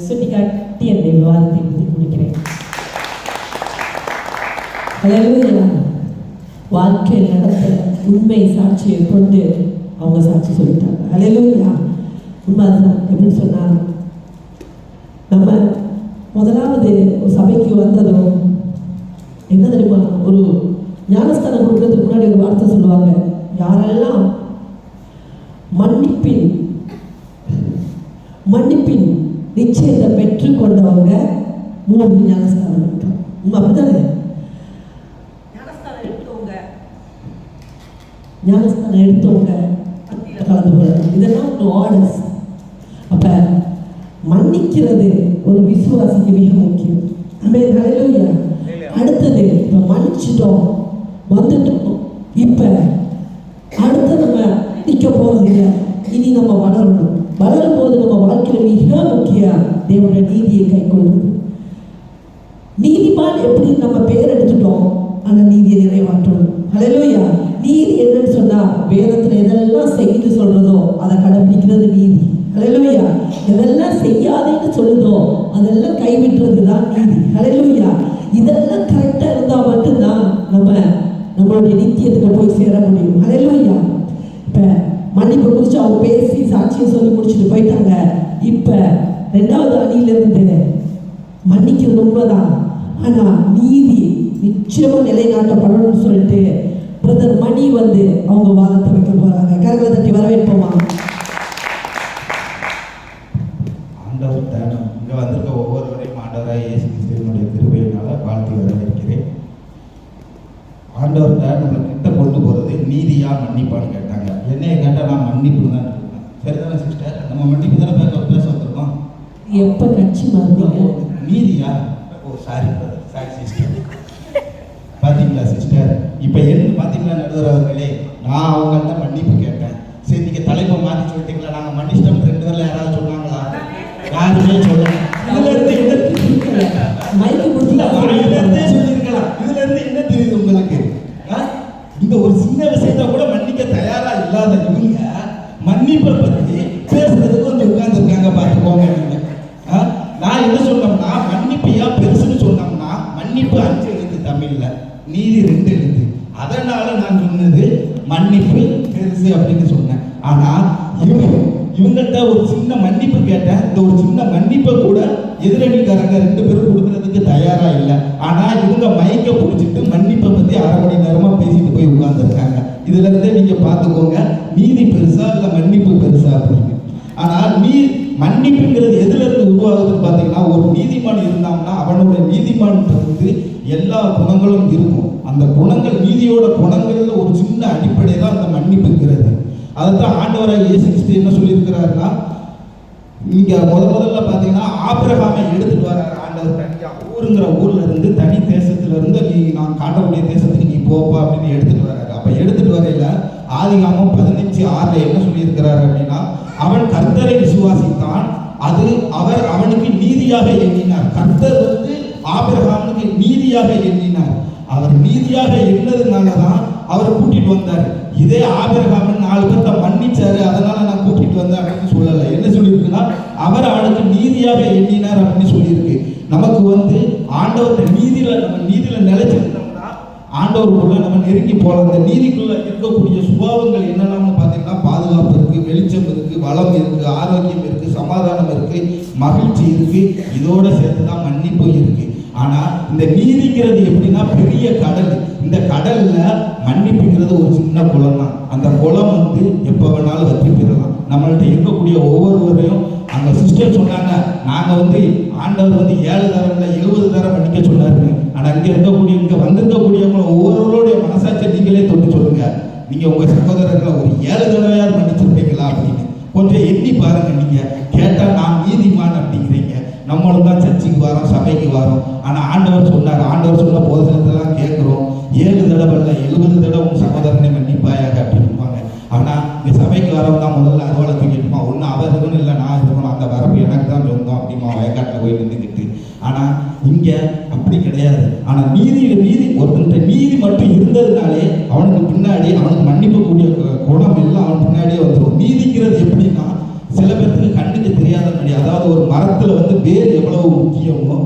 சுட்டிக்காட்டி என்னுடைய விவாதத்தை முடிக்கிறேன். வாழ்க்கையில் நடந்த உண்மை சாட்சியை கொண்டு அவங்க சாட்சி சொல்லிட்டாங்க. அல்லேலூயா. உண்மை அதுதான். எப்படி சொன்னாங்க, நம்ம முதலாவது ஒரு சபைக்கு வந்ததும் என்ன தெரியுமா, ஒரு ஞானஸ்தானம் கொடுக்கறதுக்கு முன்னாடி ஒரு வார்த்தை சொல்லுவாங்க, யாரெல்லாம் மன்னிப்பின் நிச்சயத்தை பெற்றுக்கொண்டவங்க 3 ஞானஸ்தானம் இருக்கும். அப்படித்தானே? ஞானஸ்தானம் எடுத்தவங்க கலந்து போறாங்க. இதெல்லாம் ஒரு ஆர்டர்ஸ். அப்ப மன்னிக்கிறது ஒரு விசுவாசிக்கு மிக முக்கியம். அடுத்தது இப்ப மன்னிச்சிட்டோம், வந்துட்டோம், இப்ப அடுத்து நம்ம நிற்க போறது இல்லை, இனி நம்ம வளரணும். வளரும் போது நம்ம வாழ்க்கையில மிக முக்கியம் தேவனுடைய நீதியை கை கொள்வது. நீதிமான் எப்படி நம்ம பேர் எடுத்துட்டோம், ஆனா நீதியை நிறைவாற்றணும். அல்லேலூயா. நீதி என்னன்னு சொன்னா வேதத்துல எதெல்லாம் செய்து சொல்றதோ அதை கடைபிடிக்கிறது நீதி. அல்லேலூயா. எதெல்லாம் செய்யாதேன்னு சொல்லுதோ அதெல்லாம் கைவிட்டுறது தான் நீதி. அல்லேலூயா. இதெல்லாம் கரெக்டா இருந்தா மட்டும்தான் நம்மளுடைய நித்தியத்துக்கு போய் சேர முடியும். அல்லேலூயா. இப்ப மன்னிப்பு குறிச்சு அவங்க பேசி சாட்சியை சொல்லி முடிச்சுட்டு போயிட்டாங்க. இப்ப 2வது அணியிலிருந்து மன்னிக்கிறது உண்மைதான், ஆனா நீதி நிச்சயமா நிலைநாட்டப்படணும்னு சொல்லிட்டு பிரதர் மணி அவங்க வாதத்தை வைக்க போறாங்க. கரங்களை தட்டி வரவேற்போமா. ஆண்டவர் தானம் இங்க வந்திருக்க ஒவ்வொருவரையும் ஆண்டவராய் இயேசு கிறிஸ்துவினுடைய கிருபையினால வாழ்த்தி வரவேற்கிறேன். ஆண்டவர் நம்மளை கிட்ட கொண்டு போறது நீதியா மன்னிப்பான்னு கேட்டாங்க. என்னைய கேட்டால் நான் மன்னிப்பு தான் இருக்கேன். சரிதானே சிஸ்டர்? நம்ம மன்னிப்பு தானே பேச வந்திருக்கோம். எப்ப கட்சி மாறுறீங்க? நீதியா? ஓ சாரி பிரதர், சாரி சிஸ்டர். பார்த்தீங்களா சிஸ்டர், இப்போ என்ன பார்த்தீங்களா நடுவர் அவர்களே, நான் அவங்கள்ட்ட மன்னிப்பு கேட்டேன். சரி நீங்க தலைமை மாற்றி சொல்லிட்டீங்களா, நாங்கள் மன்னிச்சிட்டோம் 2 பேர்ல யாராவது சொன்னாங்களா? யாருமே சொல்லல. இதுல இருந்து என்ன மைக்கு இல்ல, கொடுத்து வாயில இருந்தே சொல்லியிருக்கலாம். இதுல இருந்து என்ன தெரியுது உங்களுக்கு? இந்த ஒரு சின்ன விஷயத்த கூட மன்னிக்க தயாரா இல்லாத இவங்க மன்னிப்பை பத்தி பேசுறதுக்கு வந்து உட்கார்ந்துருக்காங்க. பார்த்துக்கோங்க நீங்க. நான் என்ன சொன்னோம்னா, மன்னிப்பு ஏன் பெருசுன்னு சொன்னோம்னா, மன்னிப்பு 5 எழுத்து தமிழ்ல, நீதி 2 எழுத்து. அதனால நான் சொன்னது மன்னிப்பு பெருசு அப்படின்னு சொன்னேன். ஆனா இவங்கள்ட்ட ஒரு சின்ன மன்னிப்பு கேட்டேன். இந்த ஒரு சின்ன மன்னிப்பை கூட எதிரணிக்காரங்க 2 பேரும் கொடுக்கறதுக்கு தயாரா இல்லை. ஆனா இவங்க மைக்க பிடிச்சிட்டு மன்னிப்பை பத்தி 1/2 மணி நேரமா பேசிட்டு போய் உட்கார்ந்துருக்காங்க. இதுல இருந்தே நீங்க பாத்துக்கோங்க, நீதி பெருசா இல்ல மன்னிப்பு பெருசா அப்படின்னு. ஆனால் மன்னிப்புங்கிறது எதுல இருந்து உருவாகுதுன்னு பாத்தீங்கன்னா, ஒரு நீதிமான் இருந்தான்னா அவனோட நீதிமான்றது எல்லா குணங்களும் இருக்கும். அந்த குணங்கள், நீதியோட குணங்கள்ல ஒரு சின்ன அடிப்படை தான் அந்த மன்னிப்புங்கிறது. அதைத்தான் ஆண்டவராக இயேசு கிறிஸ்து என்ன சொல்லியிருக்கிறாருன்னா, நீங்க முதல்ல பாத்தீங்கன்னா ஆபிரகாமை எடுத்துட்டு வர்றாரு ஆண்டவர். தனியா ஊருங்கிற ஊர்ல இருந்து, தனி தேசத்துல இருந்து நீ நான் காட்டக்கூடிய தேசத்துக்கு நீ போப்பா அப்படின்னு எடுத்துட்டு வர்றாரு. அப்ப எடுத்துட்டு வரையில ஆதிகாமம் 15:6 என்ன சொல்லியிருக்கிறாரு அப்படின்னா, அவன் கர்த்தரை விசுவாசித்தான், அது அவர் அவனுக்கு நீதியாக எண்ணினார். கர்த்தர் வந்து ஆபிரகாமுக்கு நீதியாக எண்ணினார். அவர் நீதியாக எண்ணதுனாலதான் அவர் கூட்டிட்டு வந்தார். இதே ஆபிரகாமன் 4 பேர்த்த மன்னிச்சாரு, அதனால நான் கூட்டிட்டு வந்தேன் அப்படின்னு சொல்லல. என்ன சொல்லியிருக்குன்னா, அவர் அவனுக்கு நீதியாக எண்ணினார் அப்படின்னு சொல்லியிருக்கு. நமக்கு வந்து ஆண்டவர்கிட்ட நம்ம நீதியில நிலைச்சிருந்தோம்னா ஆண்டவருக்குள்ள நம்ம நெருங்கி போகலாம். அந்த நீதிக்குள்ள இருக்கக்கூடிய சுபாவங்கள் என்னென்னு பார்த்தீங்கன்னா, பாதுகாப்பு இருக்கு, வெளிச்சம் இருக்கு, வளம் இருக்கு, ஆரோக்கியம் இருக்கு, சமாதானம் இருக்கு, மகிழ்ச்சி இருக்கு. இதோட சேர்த்து தான் மன்னிப்பு இருக்கு. ஆனா இந்த நீதிங்கிறது எப்படின்னா பெரிய கடல். இந்த கடல்ல மன்னிப்புங்கிறது ஒரு சின்ன குளம் தான். அந்த குளம் வந்து எப்ப வேணாலும் வற்றி பெறலாம். நம்மள்ட்ட இருக்கக்கூடிய ஒவ்வொருவரையும் அங்க சிஸ்டர் சொன்னாங்க, நாங்க வந்து ஆண்டவர் வந்து 7 தரம் இல்லை 70 தரம் மன்னிக்க சொன்னாரு. ஆனா இங்க வந்திருக்கக்கூடியவங்க ஒவ்வொருவருடைய மனசாட்சியை நீங்களே தொட்டு சொல்லுங்க, நீங்க உங்க சகோதரர்களை ஒரு 7 தடவையாவது மன்னிச்சிருப்பீங்களா அப்படின்னு கொஞ்சம் எண்ணி பாருங்க. நீங்க கேட்டா நான் நீதிமான் அப்படிங்கிறீங்க. நம்மளும் தான் சர்ச்சுக்கு வரோம், சபைக்கு வரோம். ஆனா ஆண்டவர் சொன்னார், ஆண்டவர் சொன்ன போதனத்தெல்லாம் கேட்கிறோம். 7 தடவை இல்லை 70 தடவை உன் சகோதரனை மன்னிப்பாயாக அப்படின்பாங்க. ஆனா இந்த சபைக்கு வரவங்க தான் முதல்ல அறுவாலை தூக்கிட்டுமா, ஒன்று அவர் இருக்கணும் இல்லை நான் இருக்கணும், அந்த வரப்பு எனக்கு தான் சொந்தம் அப்படிமா வயக்காட்டில் போய் நின்றுக்கிட்டு. ஆனா இங்க அப்படி கிடையாது. ஆனா நீதி ஒருத்தன் நீதி மட்டும் இருந்ததுனாலே அவனுக்கு பின்னாடி அவனுக்கு மன்னிக்கக்கூடிய குணம் எல்லாம் அவன் பின்னாடியே வந்துடும். நீதிங்கிறது எப்படின்னா, சில பேருக்கு கண்ணுக்கு தெரியாத மாதிரி, அதாவது ஒரு மரத்துல வந்து வேர் எவ்வளவு முக்கியமோ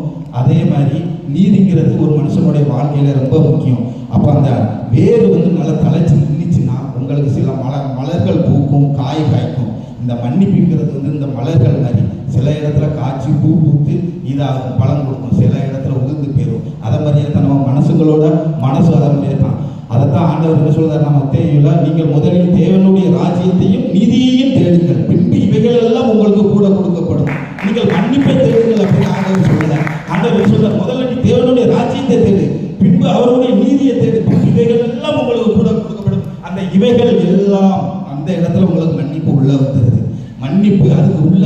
அதே மாதிரி நீதிங்கிறது ஒரு மனுஷனுடைய வாழ்க்கையில ரொம்ப முக்கியம். அப்ப அந்த வேர் வந்து நல்லா தலைச்சு நின்றுச்சுன்னா உங்களுக்கு சில மலர்கள் பூக்கும், காய் காய்க்கும். இந்த மன்னிப்புங்கிறது வந்து இந்த மலர்கள் மாதிரி சில இடத்துல காய்ச்சி பூ பூத்து இதாகும், பழம் கொடுக்கும், சில இடத்துல உதிர்ந்து போயிடும். அதை மாதிரியே தான் நம்ம மனசுகளோட மனசு அதை மாதிரியே தான். அதைத்தான் ஆண்டவர் என்ன சொல்றாரு, நம்ம தேவையில்லை, நீங்கள் முதலில் தேவனுடைய ராஜ்யத்தையும் நீதியையும் தேடுங்கள், பின்பு இவைகள் எல்லாம் உங்களுக்கு கூட கொடுக்கப்படும். நீங்கள் மன்னிப்பை தேடுங்கள் அப்படின்னு ஆண்டவர் சொல்லல. ஆண்டவர் சொல்றார், முதல்ல நீ தேவனுடைய ராஜ்யத்தை தேடு, பின்பு அவருடைய நீதியை தேடு, பின்பு இவைகள் எல்லாம் உங்களுக்கு கூட கொடுக்கப்படும். அந்த இவைகள் எல்லாம் அந்த இடத்துல உங்களுக்கு மன்னிப்பு உள்ள வந்துருது. மன்னிப்பு அதுக்கு உள்ள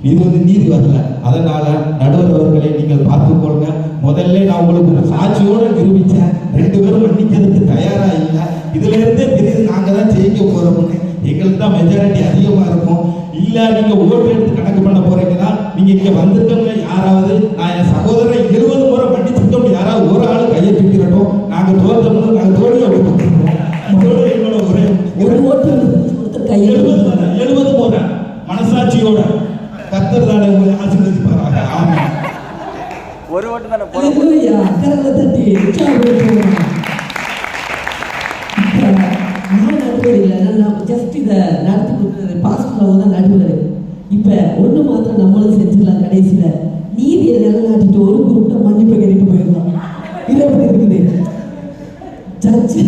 இது வந்து நீதி வரல. அதனால நடுவர் அவர்களை நீங்கள் பார்த்துக்கொள்ளுங்க. முதல்ல நான் உங்களுக்கு ஒரு சாட்சியோட நிரூபித்தேன், 2 பேரும் மன்னிக்கிறதுக்கு தயாரா இல்லை. இதுல இருந்தே தெரியுது நாங்க தான் ஜெயிக்க போறோம்னு. எங்களுக்கு தான் மெஜாரிட்டி அதிகமா இருக்கும். இல்ல நீங்க ஓட்டு எடுத்து கணக்கு பண்ண போறீங்கன்னா, நீங்க இங்க வந்திருக்கவங்க யாராவது நான் என் சகோதரரை 20 முறை மன்னிச்சிருக்கோம் யாராவது ஒரு ஆள் கையை தூக்கிறட்டும். நாங்க தோற்றோம்னா நாங்க தோல்வியை விட்டுருக்கோம். எங்களோட ஒரு ஓட்டு கையை 70 முறை மனசாட்சியோட கர்த்தர் தானே உங்களை ஆசீர்வதிப்பாராக. ஆமா, ஒரு ஓட்டு தானே போட அல்லேலூயா. கரங்களை தட்டி உற்சாகப்படுத்துங்க. நான் நடுவர் இல்லை, நான் ஜஸ்ட் இதை நடத்தி கொடுக்குறது. பாஸ்டர் அவங்க தான் நடுவர். இப்போ ஒன்று மாத்திரம் நம்மளும் செஞ்சுக்கலாம். கடைசியில் நீதியை நிலைநாட்டிட்டு ஒரு குரூப்ல மன்னிப்பை கேட்டு போயிடலாம். இது எப்படி இருக்குது? ஜட்ஜு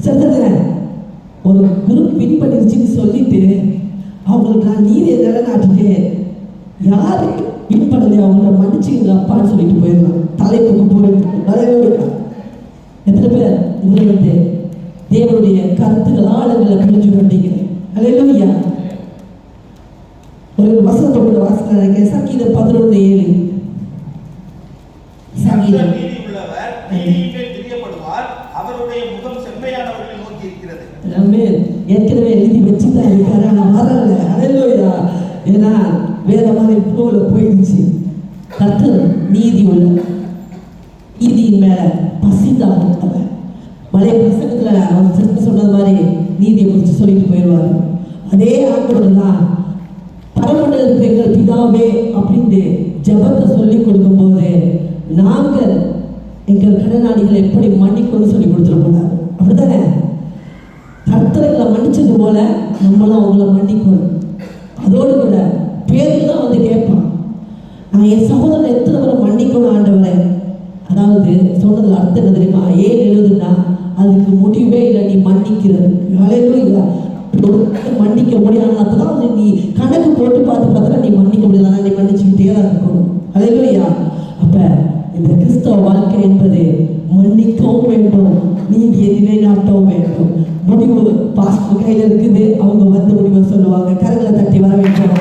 சொல்லுங்க, ஒரு குரூப் வின் பண்ணிருச்சுன்னு சொல்லிட்டு அவங்களுக்கு நான் நீதியை நிலைநாட்டிட்டு யாரு வின் பண்ணலையே அவங்கள மன்னிச்சுங்க அப்பான்னு சொல்லிட்டு போயிடலாம். தலைப்புக்கு போயிட்டு நிறையவே இருக்கா. எத்தனை பேர் இதில் வந்து தேவனுடைய கருத்துக்கள் ஆழங்களை புரிஞ்சு கொண்டீங்க? அல்லேலூயா. ஒரு வசனத்தோட வாசனை நினைக்கிறேன். சங்கீதம் 11:7. சங்கீதம் நீதி உள்ளவர் நீதியின்மேல் பிரியப்படுவார், அவருடைய முகம் செம்மையானவர்களை நோக்கி இருக்கிறது. ஏற்கனவே எழுதி வச்சுதான் இருக்காரு, ஆனால் வரல. அல்லேலூயா. ஏன்னா வேதமான ஃப்ளோல போயிடுச்சு. கர்த்தர் நீதி உள்ள, நீதியின் மேல பசிதான் அவர். பழைய பிரசங்கத்துல அவர் சிறப்பு சொன்னது மாதிரி நீதியை குறித்து சொல்லிட்டு போயிடுவார். அதே ஆண்டோடு தான் பரமண்டலத்தில் எங்கள் பிதாவே அப்படின்னு ஜெபத்தை சொல்லி கொடுக்கும்போது நாங்கள் எங்கள் கடனாளிகளை எப்படி மன்னிக்கணும்னு சொல்லி கொடுத்துருக்கூடாது. அப்படித்தானே? கர்த்தர்களை மன்னிச்சது போல நம்மளும் அவங்கள மன்னிக்கணும். அதோடு கூட பேருக்கு தான் வந்து கேட்பான், நான் என் சகோதரனை எத்தனை முறை மன்னிக்கணும் ஆண்டவரை. அதாவது சொன்னதுல அர்த்தம் என்ன தெரியுமா? ஏன் எழுதுனா அதுக்கு முடிவே இல்லை நீ மன்னிக்கிறது. அல்லேலூயா. மன்னிக்க முடியாதுன்னா நீ கணக்கு போட்டு பார்த்தா நீ மன்னிக்க முடியல, நீ மன்னிச்சுக்கிட்டே தான் இருக்கணும். அல்லேலூயா. அப்ப இந்த கிறிஸ்தவ வாழ்க்கை என்பது மன்னிக்கவும் வேண்டும், நீதியை நிலைநாட்டவும் வேண்டும். முடிவு பாஸ்டர் கையில இருக்குது, அவங்க வந்து முடிவை சொல்லுவாங்க. கரங்களை தட்டி வர வேண்டும்.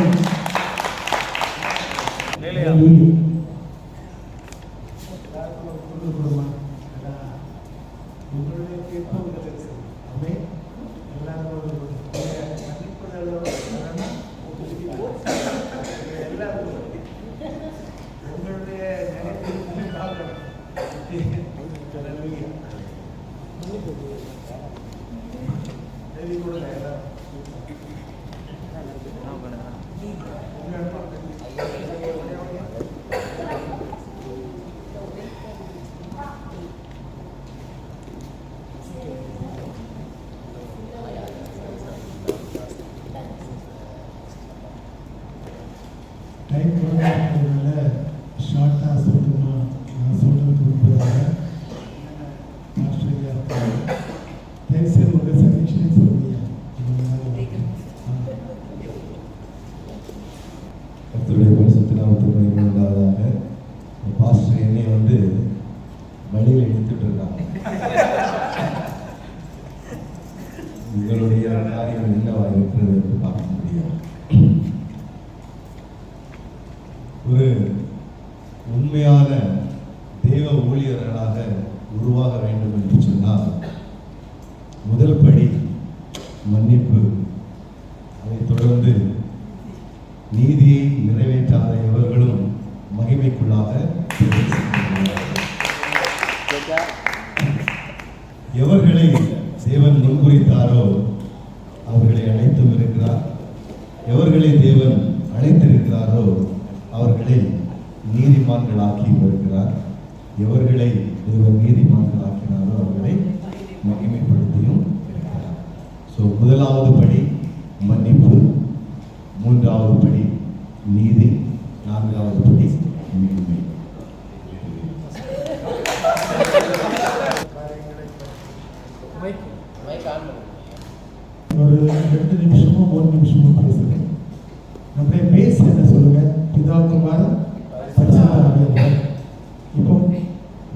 டைம் கொடுக்கறதுனால ஷார்ட்டாக சொல்லணும். நான் சொல்கிறதுக்கு முன்பதாக ஆஸ்திரேலியா தயவுசெய்து உங்கள் சஜஷனை சொல்லுங்க. கர்த்தருடைய பரிசுத்த நாமத்துக்கு மகிமை உண்டாவதாக. பாஸ்டர் என்னை வந்து வழியில் எடுத்துட்டு இருக்காங்க. உங்களுடைய காரியம் என்னவா இருக்கிறது என்று பார்க்க முடியும். ஒரு உண்மையான தெய்வ ஊழியர்களாக உருவாக வேண்டும் என்று சொன்னால் முதல் படி மன்னிப்பு. அதைத் தொடர்ந்து நீதியை நிறைவேற்றாத எவர்களும் மகிமைக்குள்ளாக எவர்களை தேவன் முன்குறித்தாரோ அவர்களை அழைத்தும் இருக்கிறார். எவர்களை தேவன் அழைத்திருக்கிறாரோ அவர்களை நீதிமான்களாக்கி வருகிறார். எவர்களை தேவன் நீதிமான்களாக்கினாரோ அவர்களை மகிமைப்படுத்தியும் இருக்கிறார். ஸோ முதலாவது படி மன்னிப்பு, மூன்றாவது படி நீதி, நான்காவது படி மீட்மை. ஒரு 2 நிமிஷமோ 3 நிமிஷமோ பேசுகிறேன். நம்மளே பேச என்ன சொல்லுங்க? பிதாகுமாரன் பரிசுத்தர். இப்போ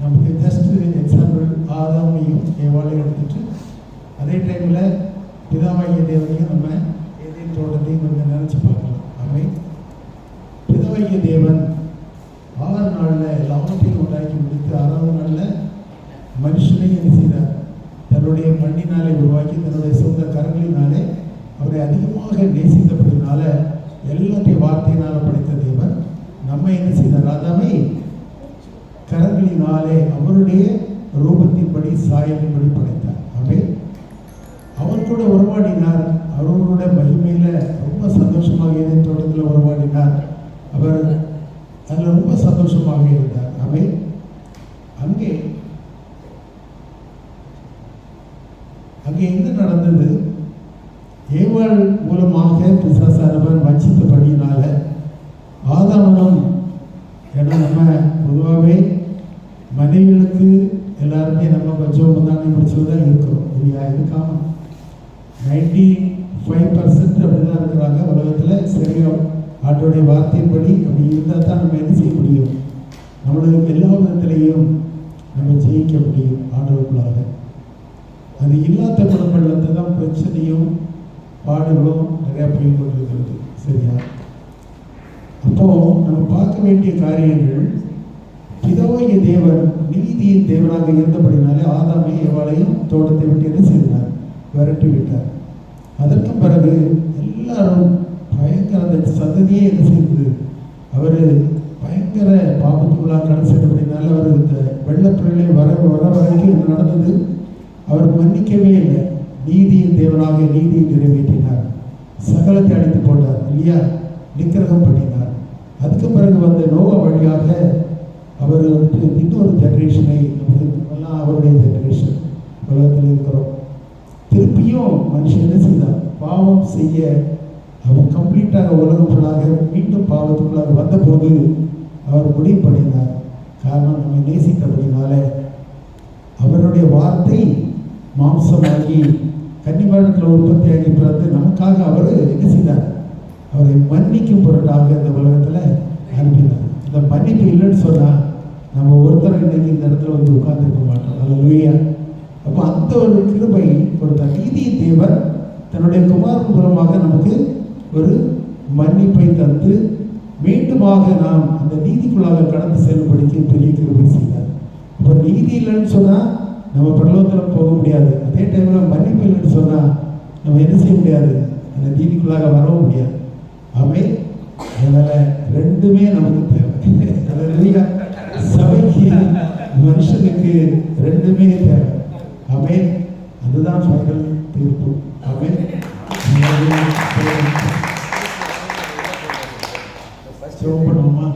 நமக்கு ஜஸ்ட் எக்ஸாம்பிள் ஆதாமையும் ஏவாளையும் எடுத்துட்டு அதே டைமில் பிதாவாகிய தேவனையும் நம்ம ஏதேன் தோட்டத்தையும் கொஞ்சம் நினச்சி பார்க்கலாம். அவை பிதாவாகிய தேவன் 6 நாளில் எல்லாவற்றையும் உண்டாக்கி முடித்து 6வது நாளில் மனுஷனை என்ன செய்தார்? தன்னுடைய மண்ணினாலே உருவாக்கி தன்னுடைய சொந்த கரங்களினாலே அவரை அதிகமாக நேசித்தபடினால எல்லாத்தையும் வார்த்தையினால் படைத்த தேவன் நம்ம என்ன செய்தார்? ஆதாமை கரங்களினாலே அவருடைய ரூபத்தின்படி சாயலின்படி படைத்தார். அவர் கூட உறவாடினார். அவரோட மகிமையில ரொம்ப சந்தோஷமாக ஏதேன் தோட்டத்தில் உறவாடினார். அவர் அதில் ரொம்ப சந்தோஷமாக இருந்தார். அங்கே என்ன நடந்தது? ஏவாள் மூலமாக பிசாசானவன் வஞ்சித்தபடியினால ஆதாமனும், ஏன்னா நம்ம பொதுவாகவே மனைவிகளுக்கு எல்லாருமே நம்ம கொஞ்சம் தானே முடிச்சதான் இருக்கிறோம் இல்லையா? இருக்காம 95% அப்படிதான் இருக்கிறாங்க உலகத்தில். சரியா ஆண்டோடைய வார்த்தையின்படி அப்படி இருந்தால் தான் நம்ம என்ன செய்ய முடியும்? நம்மளுக்கு எல்லா விதத்திலையும் நம்ம ஜெயிக்க முடியும் ஆண்டவர்களாக. அது இல்லாத குடும்பத்தில் தான் பிரச்சனையும் பாடுகளும் நிறையா போய் கொண்டிருக்கிறது. சரியா? அப்போ நம்ம பார்க்க வேண்டிய காரியங்கள், பிதாவாகிய தேவன் நீதியின் தேவனாக இருந்தபடினாலே ஆதாமை ஏவாளையும் தோட்டத்தை விட்டு என்ன செய்தார்? விரட்டி விட்டார். அதற்கு பிறகு எல்லாரும் பயங்கர அந்த சந்ததியே என்ன செய்தது, அவர் பயங்கர பாபத்துக்குள்ளாக கடந்து அப்படின்னால அவர் இந்த வெள்ளப்பிரளை வர வரைக்கும் என்ன நடந்தது, அவர் மன்னிக்கவே இல்லை. நீதியின் தேவனாக நீதியை நிறைவேற்றினார், சகலத்தை அடித்து போட்டார் இல்லையா, நிக்கிரகம் பண்ணினார். அதுக்கு பிறகு வந்த நோவா வழியாக அவர் வந்துட்டு இன்னொரு ஜெனரேஷனை, எல்லாம் அவருடைய ஜெனரேஷன் உலகத்தில் இருக்கிறோம். திருப்பியும் மனுஷன் என்ன செய்தார், பாவம் செய்ய அவர் கம்ப்ளீட்டாக உலகம் ஃபுல்லாக மீண்டும் பாவத்துக்குள்ளாக வந்தபோது அவர் முடிவு பண்ணினார். காரணம், நம்மை நேசித்தபடினால அவருடைய வார்த்தை மாம்சமாகி கன்னிமரத்தில் உற்பத்தியாகி பிறந்து நமக்காக அவர் என்ன செய்தார், அவரை மன்னிக்கும் பொருட்டாக இந்த உலகத்தில் அனுப்பினார். இந்த மன்னிப்பு இல்லைன்னு சொன்னால் நம்ம ஒருத்தர் இன்னைக்கு இந்த இடத்துல வந்து உட்கார்ந்துருக்க மாட்டோம். அல்லேலூயா. அப்போ அந்த ஒரு கிருபை கொடுத்த நீதியின் தேவன் தன்னுடைய குமாரன் மூலமாக நமக்கு ஒரு மன்னிப்பை தந்து மீண்டுமாக நாம் அந்த நீதிக்குள்ளாக கடந்து செல்லும்படிக்கு பெரிய கிருபை செய்தார். இப்போ நீதி இல்லைன்னு சொன்னால் நம்ம பரலோகத்தில் போக முடியாது. அதே டைமில் மன்னிப்பு இல்லைன்னு சொன்னால் நம்ம என்ன செய்ய முடியாது, அந்த நீதிக்குள்ளாக வரவும் முடியாது. ஆமே. அதனால் ரெண்டுமே நமக்கு தேவை. சபைக்கு மனுஷனுக்கு ரெண்டுமே தேவை. ஆமே. அதுதான் ஃபைனல் தீர்ப்பு. ஆமே. பண்ணுவோமா?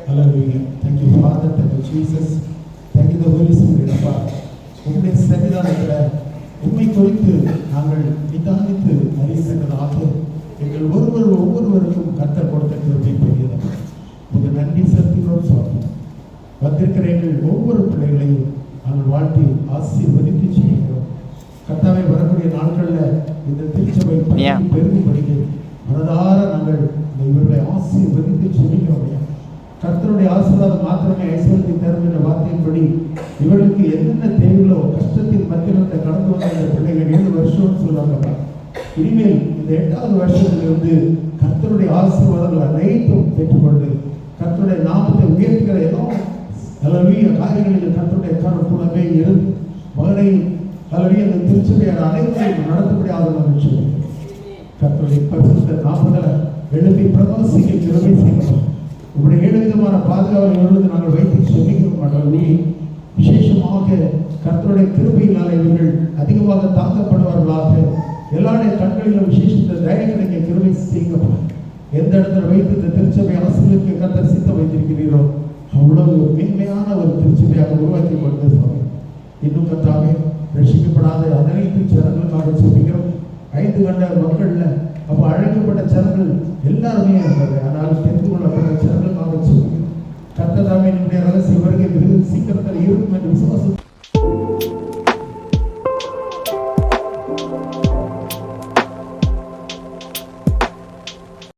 Hallelujah. Thank you Father, thank you Jesus, thank you the Holy Spirit. அப்பா, உம்முடைய சன்னிதானத்தில் உம்மை குறித்து நாங்கள் நிதானித்து அறியத்தக்கதாக எங்கள் ஒவ்வொருவருக்கும் கர்த்தர் கொடுத்த கிருபை பெரியது. உங்களுக்கு நன்றி செலுத்துகிறோம் சுவாமி. வந்திருக்கிற எங்கள் ஒவ்வொரு பிள்ளைகளையும் நாங்கள் வாழ்த்தி ஆசீர்வதித்து செய்கிறோம். கர்த்தாவை வரக்கூடிய நாட்களில் இந்த திருச்சபை பெருகும்படிக்கு மனதார நாங்கள் இவர்களை ஆசீர்வதித்து செய்கிறோம். கர்த்தருடைய ஆசீர்வாதம் மாத்திரமே ஐஸ்வர்யத்தை தரும் என்ற வார்த்தையின்படி இவர்களுக்கு என்னென்ன தேவைகளோ கஷ்டத்தின் மத்தியிலிருந்து கடந்து வந்த இந்த பிள்ளைகள் 7 வருஷம்னு சொல்லுவாங்க. இனிமேல் இந்த 8வது வருஷத்திலிருந்து கர்த்தருடைய ஆசீர்வாதங்கள் அனைத்தும் பெற்றுக்கொண்டு கர்த்தருடைய நாமத்தை உயர்த்துகிற எல்லாம் நல்ல காரியங்களில் கர்த்தருடைய கூடவே இருந்து மகனையும் நல்ல அந்த திருச்சபையார் அனைத்தையும் நடத்தப்படியாக நாங்கள் சொல்லுவோம். கர்த்தருடைய பரிசுத்த நாமங்களை எழுப்பி பிரகாசிக்க கிருபை செய்யணும். உங்களுடைய 7 விதமான பாதுகாவலர்களுக்கு நாங்கள் வைத்து சொல்லிக்கிறோம். விசேஷமாக கர்த்தருடைய கிருபையினால் இவர்கள் அதிகமாக தாக்கப்படுவார்களாக. எல்லாருடைய கண்களிலும் விசேஷத்தை தைரியம் கிடைக்க கிருபை செய்யப்படும். எந்த இடத்துல வைத்து இந்த திருச்சபை ஆசிரியருக்கு கர்த்தர் சித்த வைத்திருக்கிறீரோ அவ்வளவு மேன்மையான ஒரு திருச்சபையாக உருவாக்கி கொண்டு சொல்றேன். இன்னும் கர்த்தாவே ரட்சிக்கப்படாத அனைத்து ஜனங்களுக்காக சொல்லிக்கிறோம். 5 கண்ட மக்கள்ல அப்போ அழைக்கப்பட்ட ஜனங்கள் எல்லாருமே இருந்தது. ஆனால் தெரிந்து கொள்ளப்பட்ட ஜனங்களுக்காக சொல்லுங்கள். கர்த்தர் தாமே நம்முடைய ரகசிய வருகை சீக்கிரத்தில் இருக்கும் என்று விசுவாசம்